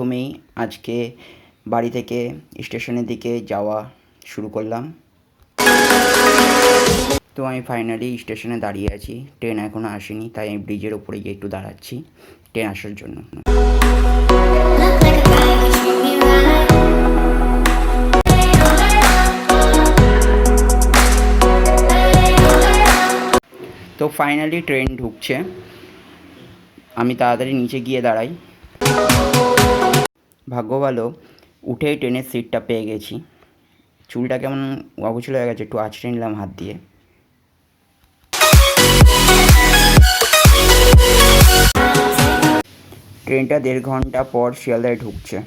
প্রথমেই আজকে বাড়ি থেকে স্টেশনের দিকে যাওয়া শুরু করলাম। তো আমি ফাইনালি স্টেশনে দাঁড়িয়ে আছি, ট্রেন এখনও আসেনি, তাই আমি ব্রিজের ওপরে গিয়ে একটু দাঁড়াচ্ছি ট্রেন আসার জন্য। তো ফাইনালি ট্রেন ঢুকছে, আমি তাড়াতাড়ি নিচে গিয়ে দাঁড়াই। ভাগ্য ভালো, উঠেই ট্রেনের সিটটা পেয়ে গেছি। চুলটা কেমন অগোছালো হয়ে গেছে, একটু আঁচড়ে নিলাম হাত দিয়ে। ট্রেনটা 1.5 ঘন্টা পর শিয়ালদায় ঢুকছে।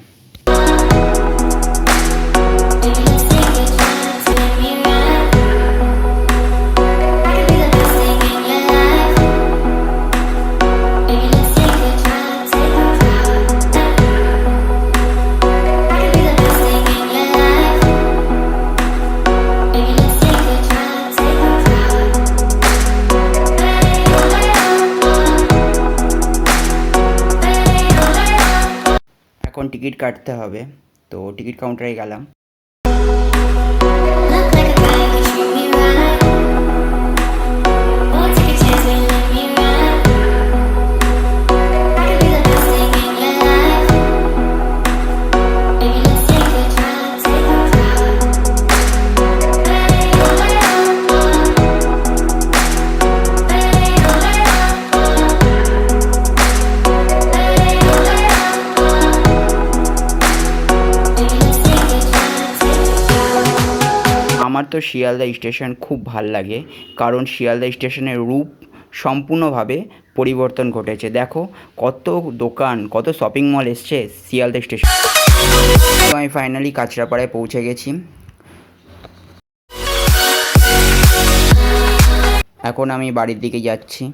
এখন টিকিট কাটতে হবে, তো টিকিট কাউন্টারে গেলাম। আমার তো শিয়ালদা স্টেশন খুব ভাল লাগে, কারণ শিয়ালদা স্টেশনের রূপ সম্পূর্ণভাবে পরিবর্তন ঘটেছে। দেখো কত দোকান, কত শপিং মল এসছে শিয়ালদা স্টেশন। তো আমি ফাইনালি কাঁচরাপাড়ায় পৌঁছে গেছি। এখন আমি বাড়ির দিকে যাচ্ছি।